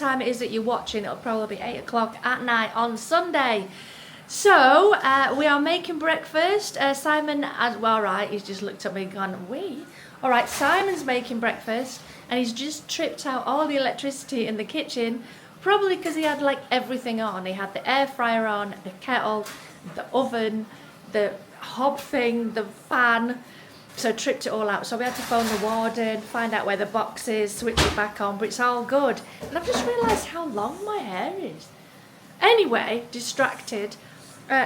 time it is that you're watching, it'll probably be 8 o'clock at night on Sunday. So, we are making breakfast. Simon, he's just looked at me and gone, we? Alright, Simon's making breakfast, and he's just tripped out all the electricity in the kitchen, probably because he had like everything on. He had the air fryer on, the kettle, the oven, the hob thing, the fan. So tripped it all out. So we had to phone the warden, find out where the box is, switch it back on, but it's all good. And I've just realised how long my hair is. Anyway, distracted.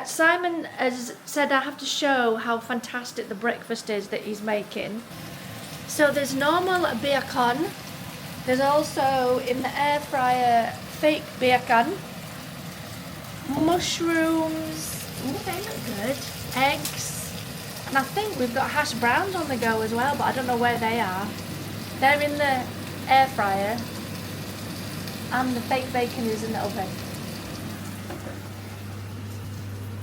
Simon has said I have to show how fantastic the breakfast is that he's making. So there's normal bacon. There's also in the air fryer fake bacon. Mushrooms. Ooh, they look good. Eggs. And I think we've got hash browns on the go as well, but I don't know where they are. They're in the air fryer. And the fake bacon is in the oven.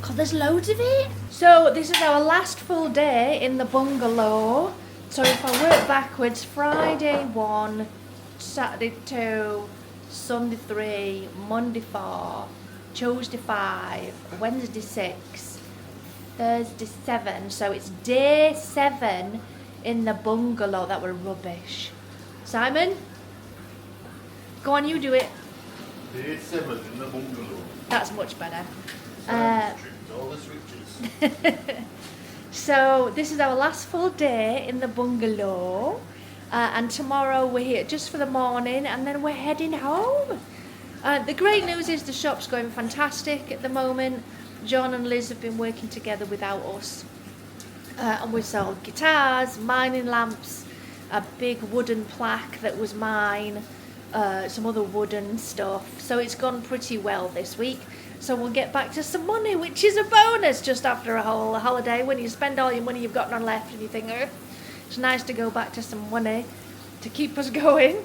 God, there's loads of it. So this is our last full day in the bungalow. So if I work backwards, Friday 1, Saturday 2, Sunday 3, Monday 4, Tuesday 5, Wednesday 6, Thursday 7, so it's day 7 in the bungalow. That were rubbish. Simon, go on, you do it. Day 7 in the bungalow. That's much better. All the switches. So this is our last full day in the bungalow, and tomorrow we're here just for the morning, and then we're heading home. The great news is the shop's going fantastic at the moment. John and Liz have been working together without us, and we sold guitars, mining lamps, a big wooden plaque that was mine, some other wooden stuff. So it's gone pretty well this week. So we'll get back to some money, which is a bonus just after a whole holiday. When you spend all your money you've got none left, and you think, oh, it's nice to go back to some money to keep us going.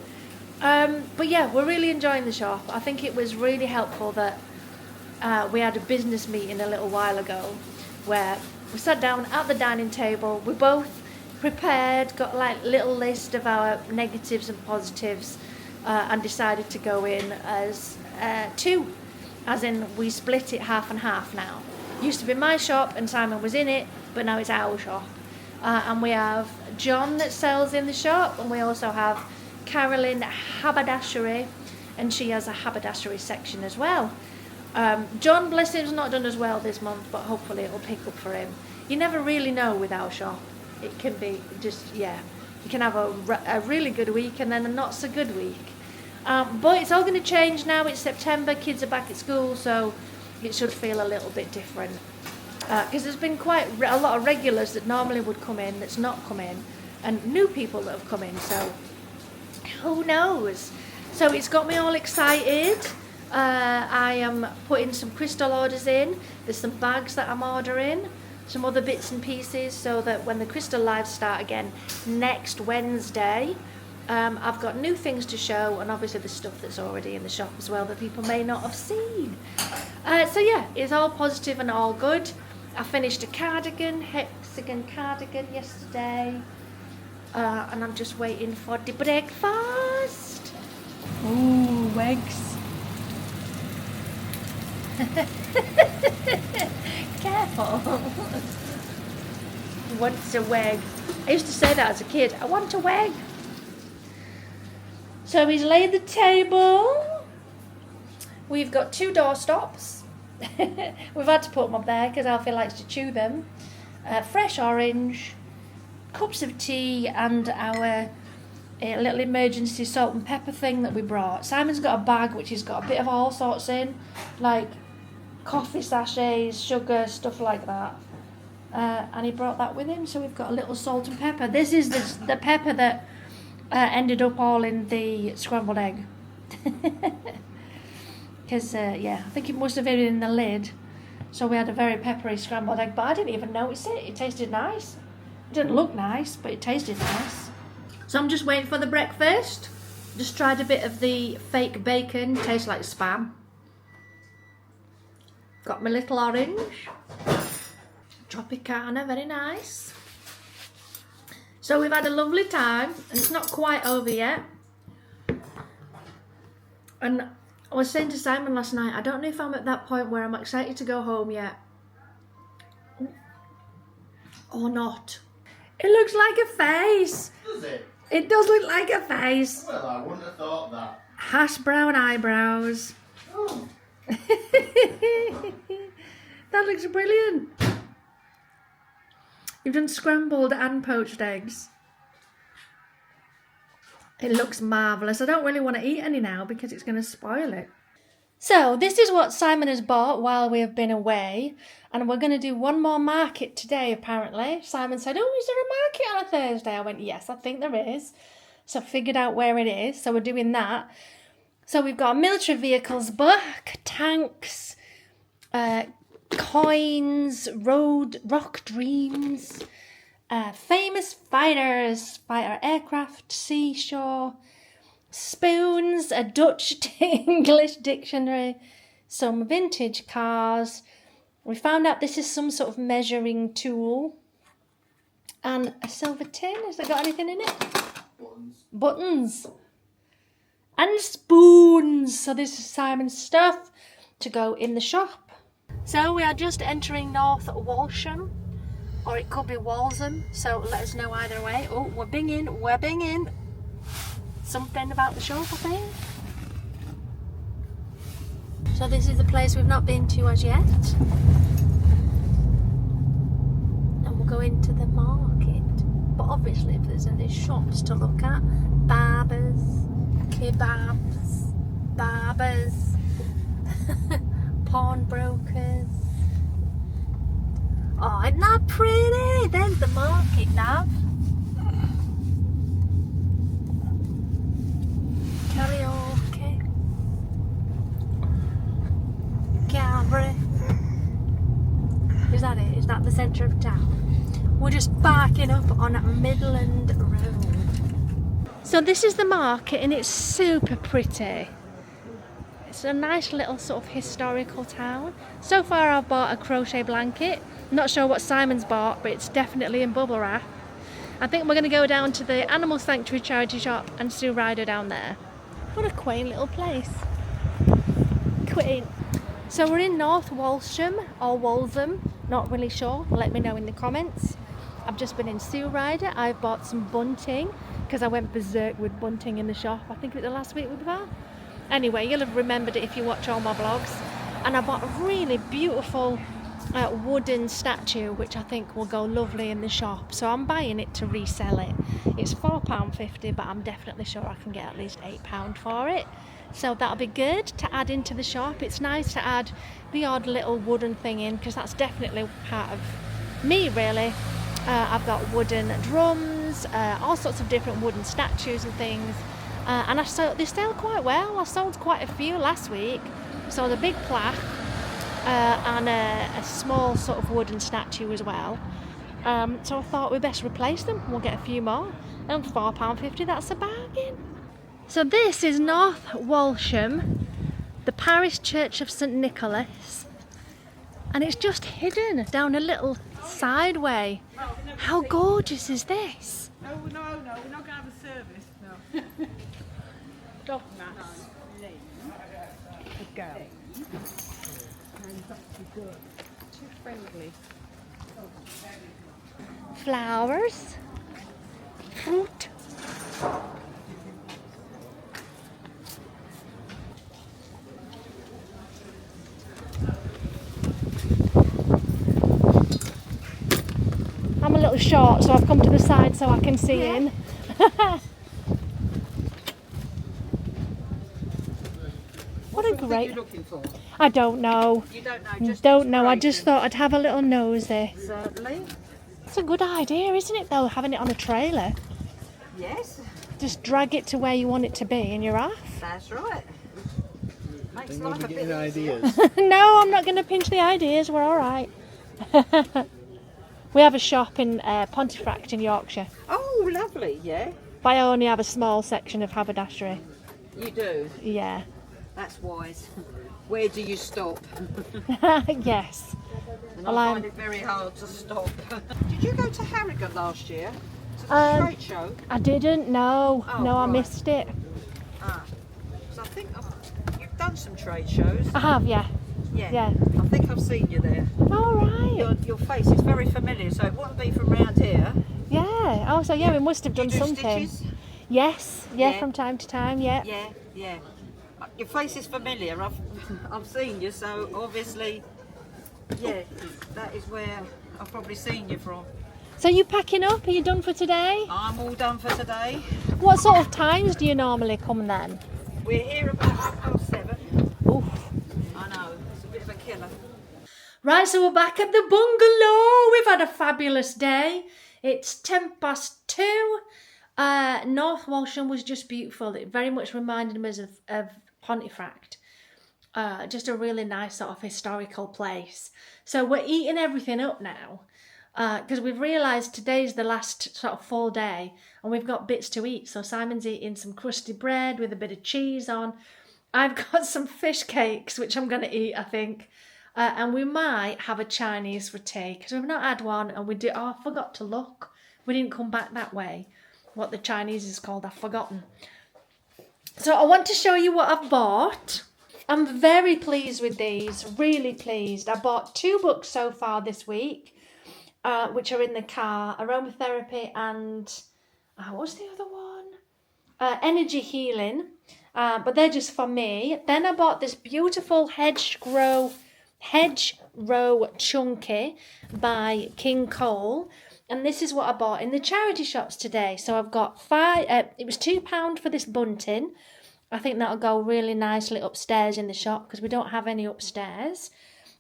But yeah, we're really enjoying the shop. I think it was really helpful that we had a business meeting a little while ago where we sat down at the dining table. We both prepared, got like little list of our negatives and positives, and decided to go in as two. As in, we split it half and half now. Used to be my shop and Simon was in it, but now it's our shop. And we have John that sells in the shop, and we also have Carolyn Haberdashery, and she has a haberdashery section as well. John, bless him, has not done as well this month, but hopefully it'll pick up for him. You never really know with our shop. It can be just, yeah, you can have a really good week and then a not so good week. But it's all going to change now. It's September, kids are back at school, so it should feel a little bit different. Because there's been quite a lot of regulars that normally would come in that's not come in, and new people that have come in, so who knows? So it's got me all excited. I am putting some crystal orders in. There's some bags that I'm ordering, some other bits and pieces, so that when the crystal lives start again next Wednesday, I've got new things to show, and obviously the stuff that's already in the shop as well that people may not have seen. So yeah, it's all positive and all good. I finished a cardigan, hexagon cardigan yesterday, and I'm just waiting for the breakfast. Ooh, eggs. Careful. Wants a wag. I used to say that as a kid. I want a wag. So he's laid the table. We've got 2 doorstops. We've had to put them up there because Alfie likes to chew them. Fresh orange, cups of tea, and our little emergency salt and pepper thing that we brought. Simon's got a bag which has got a bit of all sorts in, like coffee sachets, sugar, stuff like that. And he brought that with him, so we've got a little salt and pepper. This is the pepper that ended up all in the scrambled egg. Because, yeah, I think it must have been in the lid. So we had a very peppery scrambled egg, but I didn't even notice it. It tasted nice. It didn't look nice, but it tasted nice. So I'm just waiting for the breakfast. Just tried a bit of the fake bacon. Tastes like Spam. Got my little orange. Tropicana, very nice. So we've had a lovely time, and it's not quite over yet. And I was saying to Simon last night, I don't know if I'm at that point where I'm excited to go home yet. Or not. It looks like a face. Does it? It does look like a face. Well, I wouldn't have thought that. Hash brown eyebrows. Oh. That looks brilliant. You've done scrambled and poached eggs. It looks marvellous. I don't really want to eat any now because it's going to spoil it. So this is what Simon has bought while we have been away. And we're going to do one more market today, apparently. Simon said, oh, is there a market on a Thursday? I went, yes, I think there is. So I figured out where it is. So we're doing that. So we've got military vehicles book, tanks, coins, rock dreams, famous fighters, fighter aircraft, seashore, spoons, a Dutch to English dictionary, some vintage cars. We found out this is some sort of measuring tool, and a silver tin. Has it got anything in it? Buttons. And spoons. So this is Simon's stuff to go in the shop. So we are just entering North Walsham, or it could be Walsham, so let us know either way. Oh, we're binging. Something about the shop, I think. So this is the place we've not been to as yet. And we'll go into the market. But obviously if there's any shops to look at, barbers, kebabs, barbers, pawnbrokers. Oh, isn't that pretty? There's the market now. Karaoke. Cabaret. Is that it? Is that the centre of town? We're just parking up on Midland Road. So this is the market and it's super pretty. It's a nice little sort of historical town. So far I've bought a crochet blanket. Not sure what Simon's bought, but it's definitely in bubble wrap. I think we're going to go down to the Animal Sanctuary charity shop and Sue Ryder down there. What a quaint little place. Quaint. So we're in North Walsham or Walsham, not really sure. Let me know in the comments. I've just been in Sue Ryder. I've bought some bunting because I went berserk with bunting in the shop. I think it was the last week we were there. Anyway, you'll have remembered it if you watch all my vlogs. And I bought a really beautiful wooden statue, which I think will go lovely in the shop. So I'm buying it to resell it. It's £4.50, but I'm definitely sure I can get at least £8 for it. So that'll be good to add into the shop. It's nice to add the odd little wooden thing in because that's definitely part of me, really. I've got wooden drums, all sorts of different wooden statues and things. And they sell quite well. I sold quite a few last week. So the big plaque and a small sort of wooden statue as well. So I thought we'd best replace them. We'll get a few more. And £4.50, that's a bargain. So this is North Walsham, the parish church of St Nicholas. And it's just hidden down a little side way. How gorgeous is this? No, we're not going to have a service, no. Dog mass. A girl. And that's good. Too friendly. Flowers, fruit. I'm a little short, so I've come to the side so I can see in. What a great... What are you looking for? I don't know. You don't know? Just Don't know. I inspiration. just thought I'd have a little nosy. Certainly. It's a good idea, isn't it, though, having it on a trailer? Yes, Just drag it to where you want it to be and you're off. that's right. Makes Think life you'll a be bit getting easier. ideas. No, I'm not going to pinch the ideas. We're all right. We have a shop in Pontefract in Yorkshire, Oh, lovely, yeah. but I only have a small section of haberdashery. You do. Yeah. That's wise. Where do you stop? Yes. And Well, I find it very hard to stop. Did you go to Harrogate last year? To the Um, straight show? I didn't. No. Oh, No, I right. missed it. Ah. So I think done some trade shows. I have, yeah. Yeah. I think I've seen you there. All right. Your face is very familiar, so it wouldn't be from round here. Yeah. Oh, so yeah, we must have done Do you do something. stitches? Yes. Yeah, Yeah. from time to time. Yeah. Yeah. Your face is familiar. I've seen you, so obviously, yeah, that is where I've probably seen you from. So you packing up? Are you done for today? I'm all done for today. What sort of times do you normally come then? We're here about 7:30. Oof. I know, it's a bit of a killer. Right, so we're back at the bungalow. We've had a fabulous day. It's 2:10. North Walsham was just beautiful. It very much reminded me of Pontefract. Just a really nice sort of historical place. So we're eating everything up now because we've realised today's the last sort of full day and we've got bits to eat. So Simon's eating some crusty bread with a bit of cheese on. I've got some fish cakes, which I'm going to eat, I think. And we might have a Chinese for tea because we've not had one and I forgot to look. We didn't come back that way. What the Chinese is called, I've forgotten. So I want to show you what I've bought. I'm very pleased with these, really pleased. I bought 2 books so far this week, which are in the car, aromatherapy and, what's the other one? Energy healing, but they're just for me. Then I bought this beautiful hedgerow chunky by King Cole. And this is what I bought in the charity shops today. So I've got it was £2 for this bunting. I think that'll go really nicely upstairs in the shop because we don't have any upstairs.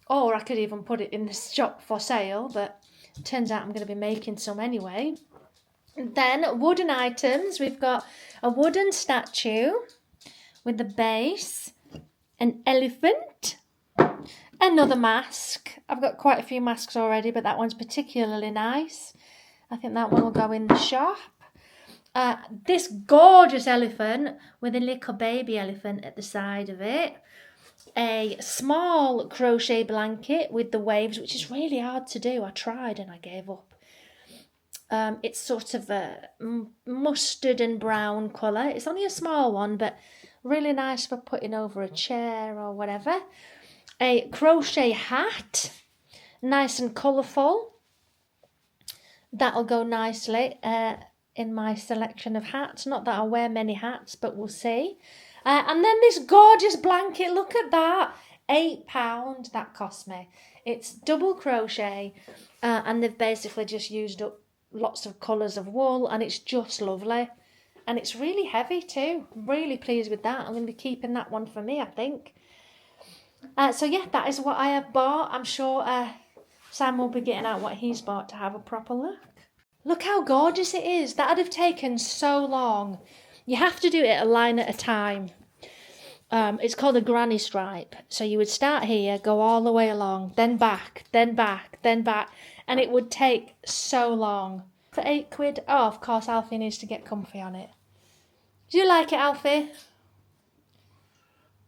Or I could even put it in the shop for sale, but it turns out I'm going to be making some anyway. Then wooden items. We've got a wooden statue with the base, an elephant, another mask. I've got quite a few masks already, but that one's particularly nice. I think that one will go in the shop. This gorgeous elephant with a little baby elephant at the side of it. A small crochet blanket with the waves, which is really hard to do. I tried and I gave up. It's sort of a mustard and brown colour. It's only a small one, but really nice for putting over a chair or whatever. A crochet hat, nice and colourful. That'll go nicely in my selection of hats. Not that I wear many hats, but we'll see. And then this gorgeous blanket, look at that. £8 that cost me. It's double crochet and they've basically just used up lots of colours of wool and it's just lovely. And it's really heavy too. Really pleased with that. I'm going to be keeping that one for me, I think. So yeah, that is what I have bought. I'm sure Sam will be getting out what he's bought to have a proper look. Look how gorgeous it is. That'd have taken so long. You have to do it a line at a time. It's called a granny stripe. So you would start here, go all the way along, then back, then back, then back. And it would take so long. For £8. Oh, of course, Alfie needs to get comfy on it. Do you like it, Alfie?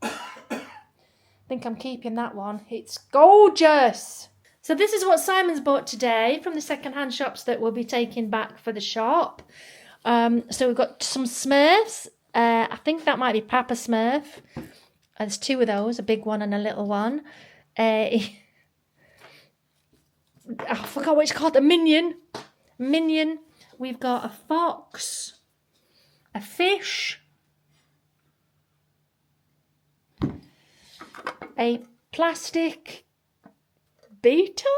I think I'm keeping that one. It's gorgeous. So this is what Simon's bought today from the second-hand shops that we'll be taking back for the shop. So we've got some Smurfs. I think that might be Papa Smurf. There's 2 of those, a big one and a little one. I forgot what it's called, a Minion. Minion. We've got a fox, a fish, a plastic beetle,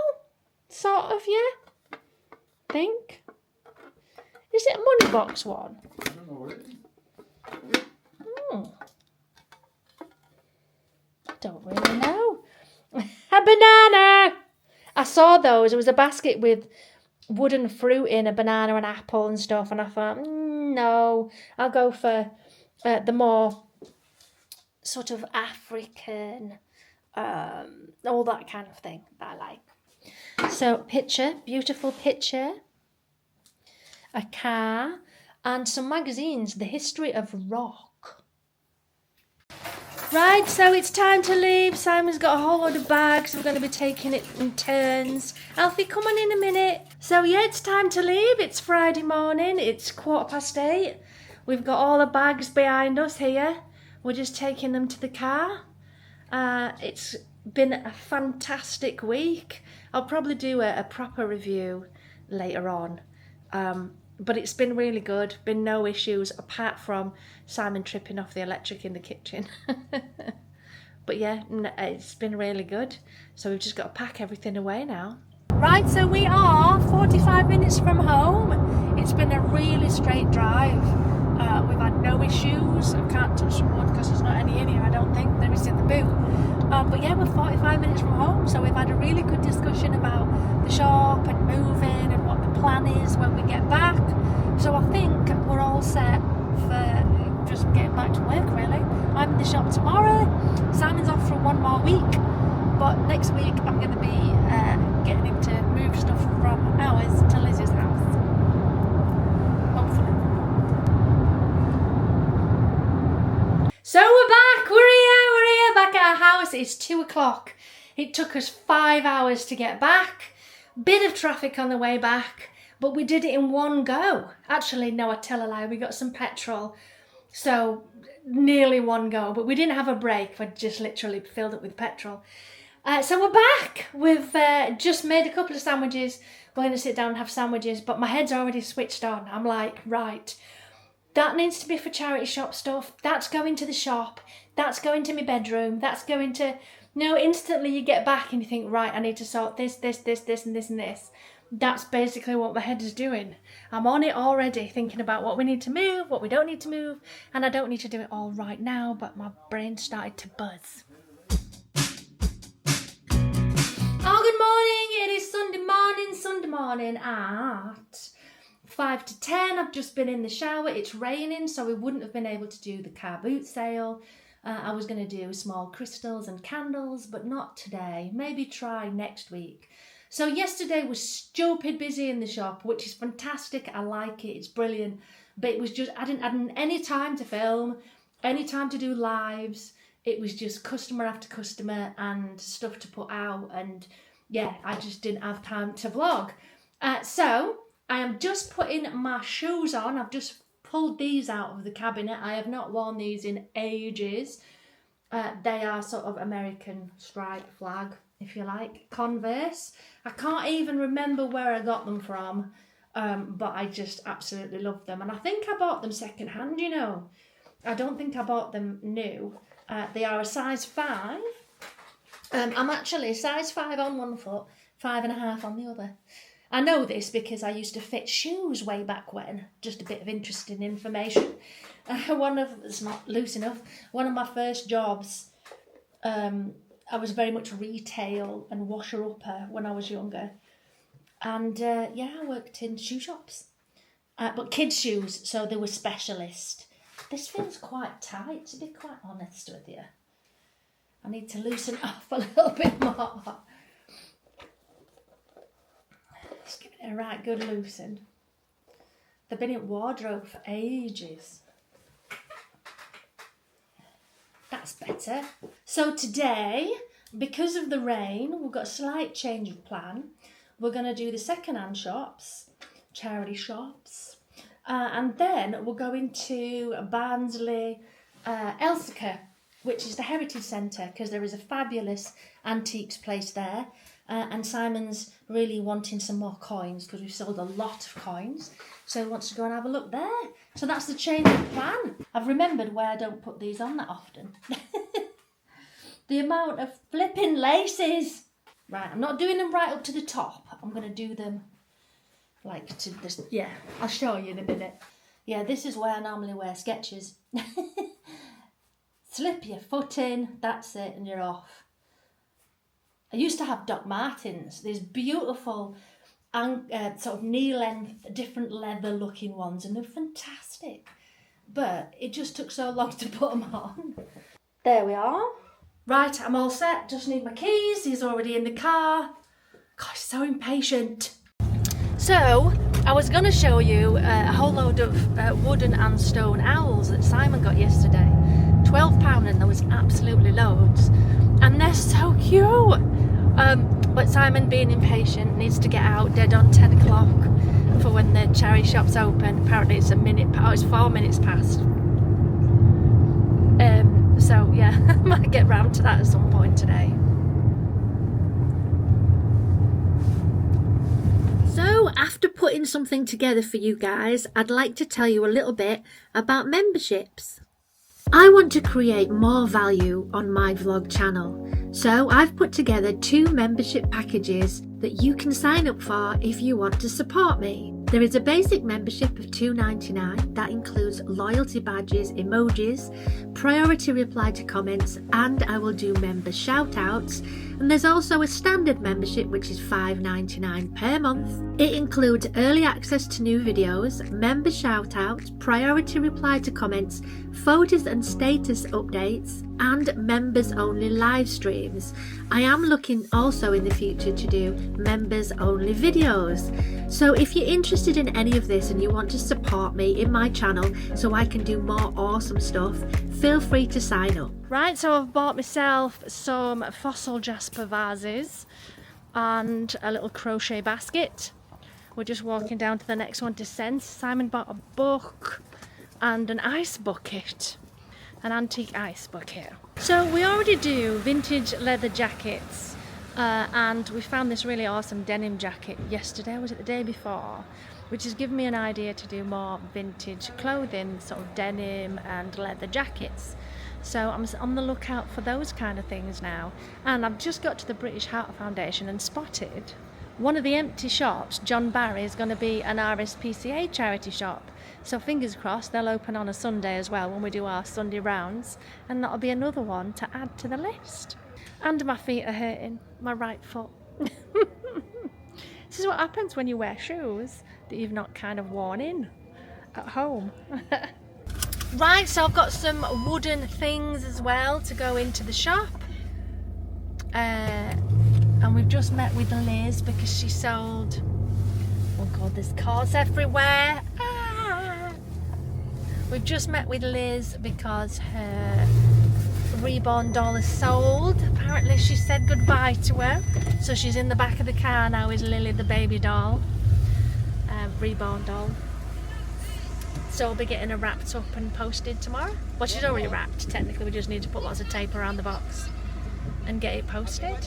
sort of, yeah, I think. Is it a money box one? I don't know what it is. Don't really know. A banana! I saw those. It was a basket with wooden fruit in, a banana and apple and stuff, and I thought, no, I'll go for the more sort of African, all that kind of thing that I like. So, picture, beautiful picture, a car, and some magazines, The History of Rock. Right, so it's time to leave. Simon's got a whole load of bags. We're going to be taking it in turns. Alfie, come on in a minute. So yeah, it's time to leave. It's Friday morning. It's 8:15. We've got all the bags behind us here. we're just taking them to the car. It's been a fantastic week. I'll probably do a proper review later on. But it's been really good, been no issues apart from Simon tripping off the electric in the kitchen. But yeah, it's been really good. So we've just got to pack everything away now. Right, so we are 45 minutes from home. It's been a really straight drive. We've had no issues. I can't touch the wood because there's not any in here, I don't think. There is in the boot. But yeah, we're 45 minutes from home. So we've had a really good discussion about the shop and moving and what the plan is when we get back. So I think we're all set for just getting back to work, really. I'm in the shop tomorrow. Simon's off for one more week. But next week I'm going to be getting him to move stuff from ours to Liz's house. Hopefully. So we're back, we're here back at our house. It's 2 o'clock. It took us 5 hours to get back. Bit of traffic on the way back, but we did it in one go. Actually, no, I tell a lie, we got some petrol. So nearly one go, but we didn't have a break. We just literally filled it with petrol. So we're back. We've just made a couple of sandwiches. We're going to sit down and have sandwiches, but my head's already switched on. I'm like, right, that needs to be for charity shop stuff. That's going to the shop. That's going to my bedroom. That's going to... No, instantly you get back and you think, right, I need to sort this, and this, and this. That's basically what my head is doing. I'm on it already, thinking about what we need to move, what we don't need to move, and I don't need to do it all right now, but my brain started to buzz. Oh, good morning. It is Sunday morning at 5 to 10. I've just been in the shower. It's raining, so we wouldn't have been able to do the car boot sale. I was going to do small crystals and candles, but not today. Maybe try next week. So yesterday was stupid busy in the shop, which is fantastic. I like it. It's brilliant. But it was just, I didn't have any time to film, any time to do lives. It was just customer after customer and stuff to put out. And yeah, I just didn't have time to vlog. So I am just putting my shoes on. I've just pulled these out of the cabinet. I have not worn these in ages. They are sort of American stripe flag, if you like, Converse. I can't even remember where I got them from, but I just absolutely love them. And I think I bought them second hand, you know. I don't think I bought them new. They are a size 5. I'm actually size 5 on one foot, 5.5 on the other. I know this because I used to fit shoes way back when. Just a bit of interesting information. It's not loose enough. One of my first jobs, I was very much retail and washer-upper when I was younger. And yeah, I worked in shoe shops. But kids' shoes, so they were specialist. This feels quite tight, to be quite honest with you. I need to loosen off a little bit more. Just give it a right good loosen. They've been in wardrobe for ages. That's better. So today, because of the rain, we've got a slight change of plan. We're going to do the second-hand shops, charity shops, and then we're going to Barnsley, Elsica, which is the Heritage Centre, because there is a fabulous antiques place there. And Simon's really wanting some more coins because we've sold a lot of coins. So he wants to go and have a look there. So that's the change of plan. I've remembered why I don't put these on that often. The amount of flipping laces. Right, I'm not doing them right up to the top. I'm going to do them like to this. Yeah, I'll show you in a minute. Yeah, this is where I normally wear Skechers. Slip your foot in, that's it, and you're off. I used to have Doc Martens, these beautiful sort of knee-length, different leather-looking ones, and they're fantastic. But it just took so long to put them on. There we are. Right, I'm all set. Just need my keys. He's already in the car. Gosh, so impatient. So, I was going to show you a whole load of wooden and stone owls that Simon got yesterday. £12 and there was absolutely loads. And they're so cute. But Simon, being impatient, needs to get out dead on 10 o'clock for when the charity shop's open. Apparently it's 4 minutes past. So yeah, I might get round to that at some point today. So after putting something together for you guys, I'd like to tell you a little bit about memberships. I want to create more value on my vlog channel, so I've put together 2 membership packages that you can sign up for if you want to support me. There is a basic membership of $2.99 that includes loyalty badges, emojis, priority reply to comments, and I will do member shout outs. And there's also a standard membership which is $5.99 per month. It includes early access to new videos, member shout outs, priority reply to comments, photos and status updates, and members only live streams. I am looking also in the future to do members only videos. So if you're interested in any of this and you want to support me in my channel so I can do more awesome stuff, feel free to sign up. Right, so I've bought myself some fossil jasper vases and a little crochet basket. We're just walking down to the next one to send. Simon bought a book and an ice bucket, an antique ice bucket. So we already do vintage leather jackets, and we found this really awesome denim jacket yesterday, was it the day before, which has given me an idea to do more vintage clothing, sort of denim and leather jackets. So I'm on the lookout for those kind of things now, and I've just got to the British Heart Foundation and spotted one of the empty shops. John Barry is going to be an RSPCA charity shop, so fingers crossed they'll open on a Sunday as well when we do our Sunday rounds, and that'll be another one to add to the list. And my feet are hurting, my right foot. This is what happens when you wear shoes that you've not kind of worn in at home. Right, so I've got some wooden things as well to go into the shop. And we've just met with Liz because she sold, oh god, there's cars everywhere. We've just met with Liz because her reborn doll is sold. Apparently she said goodbye to her, so she's in the back of the car now with Lily the baby doll, reborn doll. So we'll be getting her wrapped up and posted tomorrow. Well, she's already wrapped technically, we just need to put lots of tape around the box and get it posted.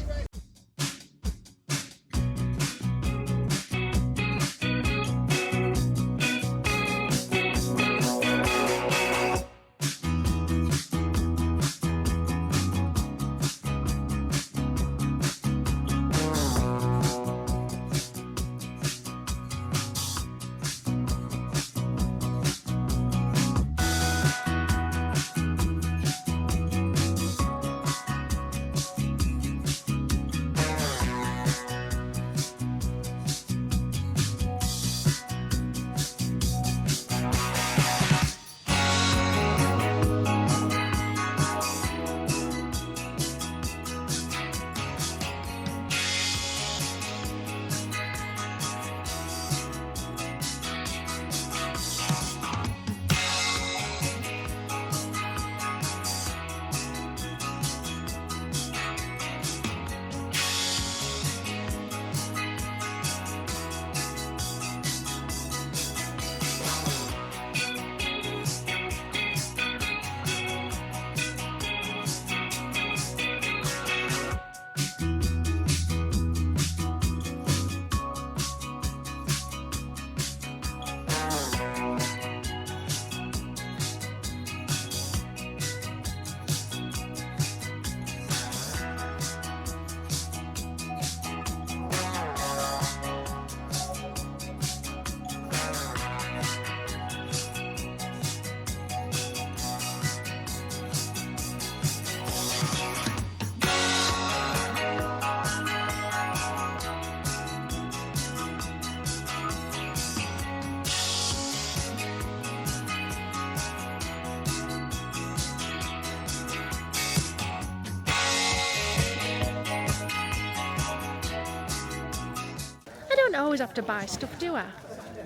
I don't always have to buy stuff, do I?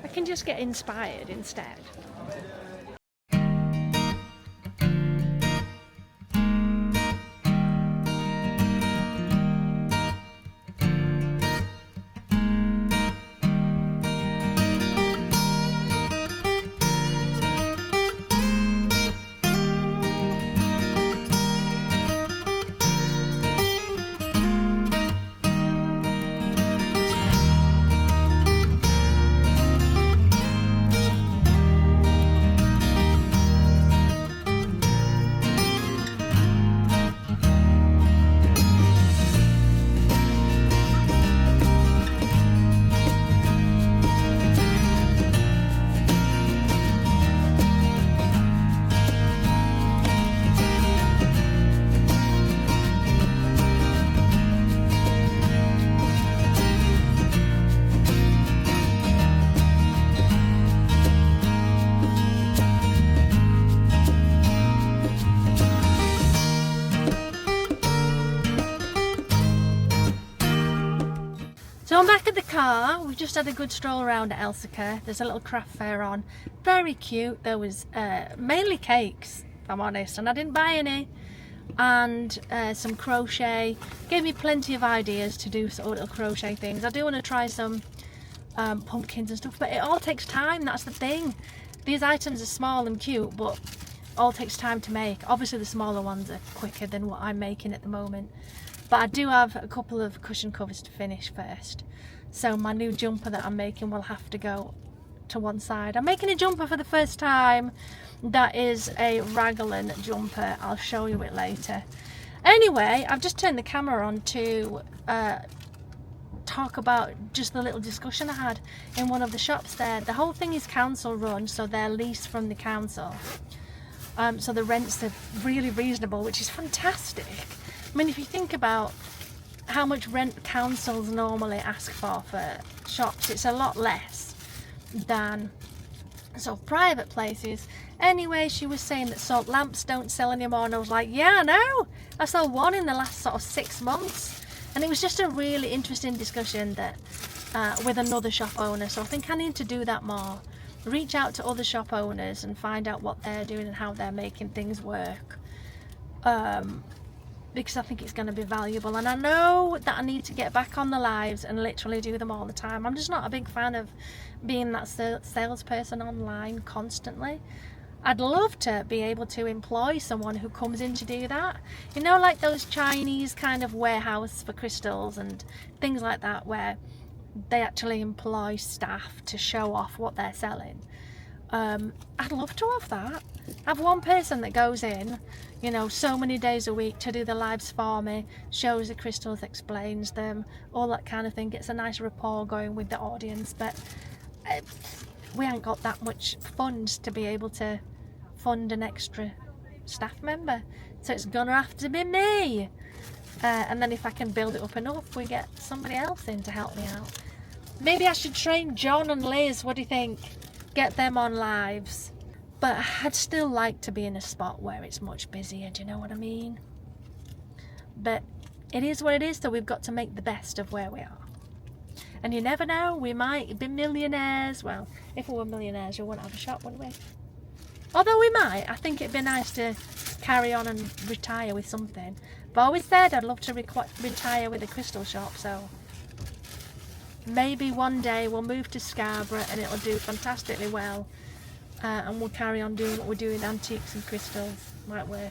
I can just get inspired instead. So I'm back at the car. We've just had a good stroll around at Elsica. There's a little craft fair on. Very cute. There was mainly cakes, if I'm honest, and I didn't buy any. And some crochet. Gave me plenty of ideas to do sort of little crochet things. I do want to try some pumpkins and stuff, but it all takes time. That's the thing. These items are small and cute, but all takes time to make. Obviously the smaller ones are quicker than what I'm making at the moment. But I do have a couple of cushion covers to finish first. So my new jumper that I'm making will have to go to one side. I'm making a jumper for the first time. That is a raglan jumper. I'll show you it later. Anyway, I've just turned the camera on to talk about just the little discussion I had in one of the shops there. The whole thing is council run, so they're leased from the council. So the rents are really reasonable, which is fantastic. I mean, if you think about how much rent councils normally ask for shops, it's a lot less than sort of private places. Anyway, she was saying that salt lamps don't sell anymore, and I was like, yeah, I know. I sold one in the last sort of 6 months, and it was just a really interesting discussion that with another shop owner. So I think I need to do that more. Reach out to other shop owners and find out what they're doing and how they're making things work. Because I think it's going to be valuable, and I know that I need to get back on the lives and literally do them all the time. I'm just not a big fan of being that salesperson online constantly. I'd love to be able to employ someone who comes in to do that. You know, like those Chinese kind of warehouse for crystals and things like that, where they actually employ staff to show off what they're selling. I'd love to have that. Have one person that goes in, you know, so many days a week to do the lives for me, shows the crystals, explains them, all that kind of thing, gets a nice rapport going with the audience. But we ain't got that much funds to be able to fund an extra staff member, so it's gonna have to be me. And then if I can build it up enough, we get somebody else in to help me out. Maybe I should train John and Liz. What do you think? Get them on lives. But I'd still like to be in a spot where it's much busier, do you know what I mean? But it is what it is, so we've got to make the best of where we are. And you never know, we might be millionaires. Well, if we were millionaires, we wouldn't have a shop, wouldn't we? Although we might. I think it'd be nice to carry on and retire with something. I've always said I'd love to retire with a crystal shop, so maybe one day we'll move to Scarborough and it'll do fantastically well. And we'll carry on doing what we're doing, antiques and crystals. Might work.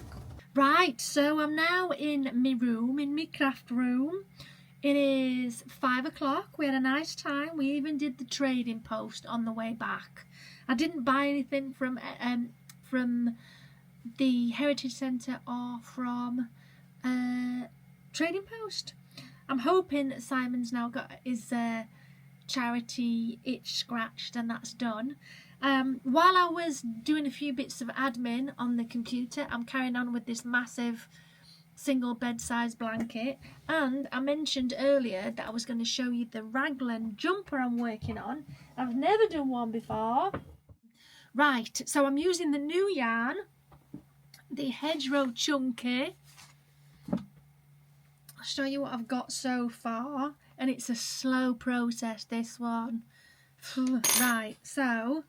Right, so I'm now in my room, in my craft room. It is 5 o'clock. We had a nice time. We even did the trading post on the way back. I didn't buy anything from the Heritage Centre or from trading post. I'm hoping that Simon's now got his charity itch scratched and that's done. While I was doing a few bits of admin on the computer, I'm carrying on with this massive single bed size blanket, and I mentioned earlier that I was going to show you the raglan jumper I'm working on. I've never done one before. Right, so I'm using the new yarn, the Hedgerow Chunky. I'll show you what I've got so far, and it's a slow process, this one. Right, so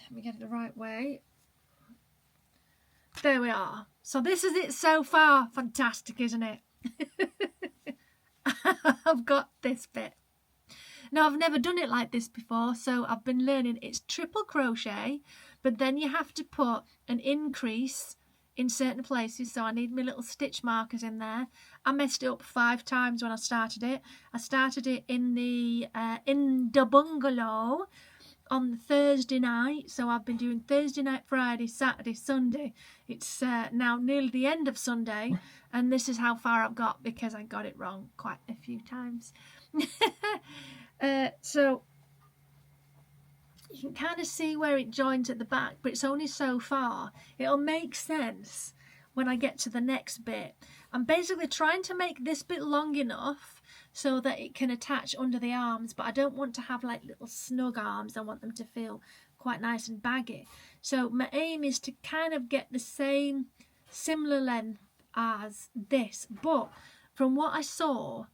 let me get it the right way. There we are. So this is it so far. Fantastic, isn't it? I've got this bit. Now, I've never done it like this before, so I've been learning. It's triple crochet, but then you have to put an increase in certain places, so I need my little stitch markers in there. I messed it up 5 times when I started it. I started it in the bungalow on the Thursday night, so I've been doing Thursday night, Friday, Saturday, Sunday. It's now nearly the end of Sunday, and this is how far I've got because I got it wrong quite a few times. So you can kind of see where it joins at the back, but it's only so far. It'll make sense when I get to the next bit. I'm basically trying to make this bit long enough so that it can attach under the arms, but I don't want to have like little snug arms. I want them to feel quite nice and baggy. So my aim is to kind of get the same similar length as this, but from what I saw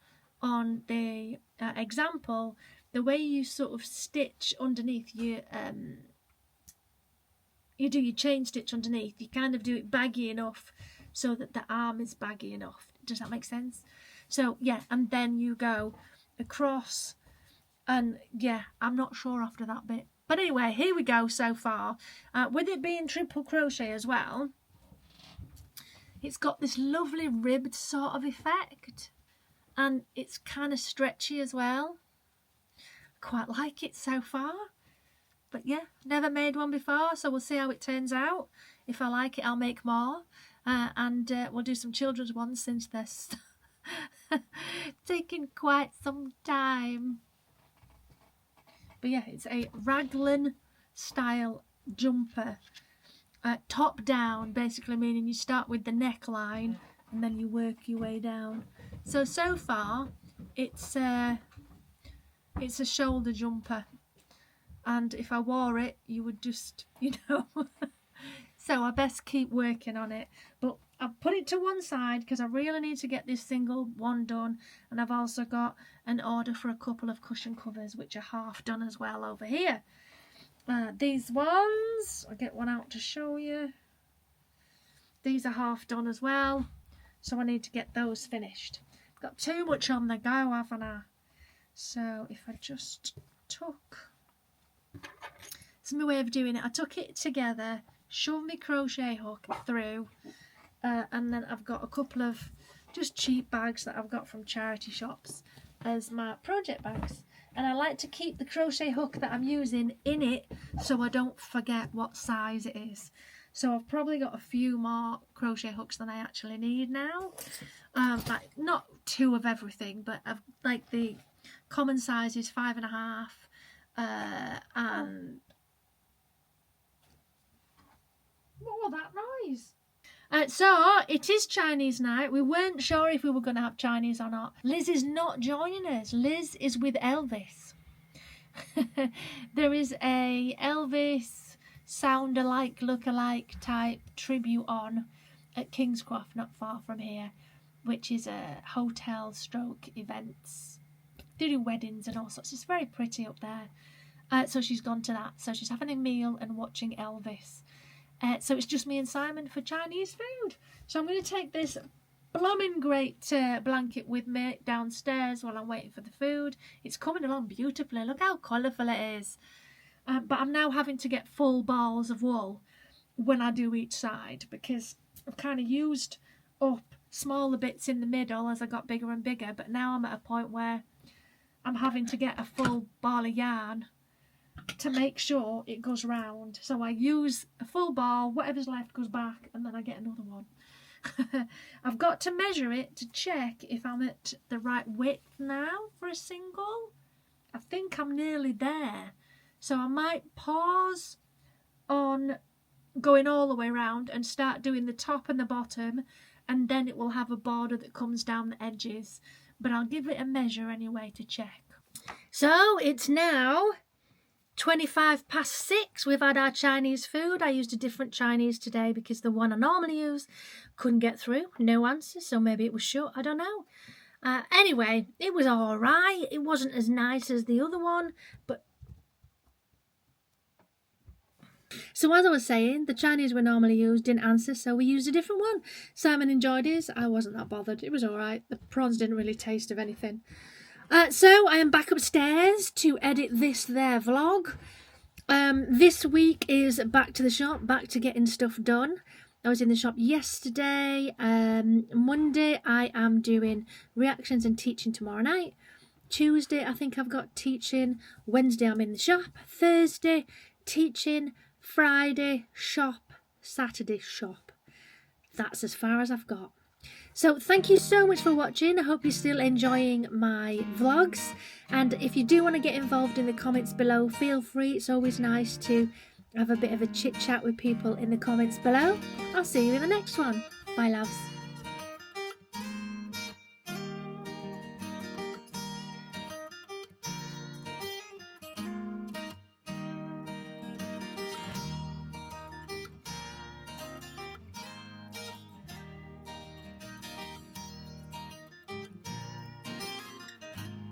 on the example, the way you sort of stitch underneath you do your chain stitch underneath, you kind of do it baggy enough so that the arm is baggy enough. Does that make sense? So yeah, and then you go across, and yeah, I'm not sure after that bit. But anyway, here we go so far. With it being triple crochet as well, it's got this lovely ribbed sort of effect, and it's kind of stretchy as well. Quite like it so far. But yeah, never made one before, so we'll see how it turns out. If I like it, I'll make more. And we'll do some children's ones since they're taking quite some time. But yeah, it's a raglan style jumper. Top down, basically meaning you start with the neckline and then you work your way down. So far, it's a shoulder jumper. And if I wore it, you would just, So I best keep working on it. But I've put it to one side because I really need to get this single one done. And I've also got an order for a couple of cushion covers, which are half done as well over here. These ones, I'll get one out to show you. These are half done as well. So I need to get those finished. I've got too much on the go, haven't I? So if I just took... It's my way of doing it. I took it together, shoved my crochet hook through, and then I've got a couple of just cheap bags that I've got from charity shops as my project bags. And I like to keep the crochet hook that I'm using in it so I don't forget what size it is. So I've probably got a few more crochet hooks than I actually need now. Like not 2 of everything, but I've, like the common size is 5.5. And what was that noise? So it is Chinese night. We weren't sure if we were going to have Chinese or not. Liz is not joining us. Liz is with Elvis. There is a Elvis sound-alike, look-alike type tribute on at Kingscroft, not far from here, which is a hotel stroke events. They do weddings and all sorts. It's very pretty up there. So she's gone to that. So she's having a meal and watching Elvis. So it's just me and Simon for Chinese food. So I'm going to take this blooming great blanket with me downstairs while I'm waiting for the food. It's coming along beautifully. Look how colourful it is. But I'm now having to get full balls of wool when I do each side because I've kind of used up smaller bits in the middle as I got bigger and bigger. But now I'm at a point where I'm having to get a full ball of yarn to make sure it goes round. So I use a full ball, whatever's left goes back, and then I get another one. I've got to measure it to check if I'm at the right width now for a single. I think I'm nearly there. So I might pause on going all the way around and start doing the top and the bottom, and then it will have a border that comes down the edges. But I'll give it a measure anyway to check. So it's now 6:25. We've had our Chinese food. I used a different Chinese today because the one I normally use couldn't get through. No answer, so maybe it was shut. I don't know. Anyway, it was all right. It wasn't as nice as the other one, but... So as I was saying, the Chinese we normally use didn't answer, so we used a different one. Simon enjoyed his. I wasn't that bothered. It was all right. The prawns didn't really taste of anything. So I am back upstairs to edit this there vlog. This week is back to the shop, back to getting stuff done. I was in the shop yesterday. Monday I am doing reactions and teaching tomorrow night. Tuesday I think I've got teaching. Wednesday I'm in the shop. Thursday teaching. Friday shop. Saturday shop. That's as far as I've got. So thank you so much for watching. I hope you're still enjoying my vlogs, and if you do want to get involved in the comments below, feel free. It's always nice to have a bit of a chit chat with people in the comments below. I'll see you in the next one. Bye loves.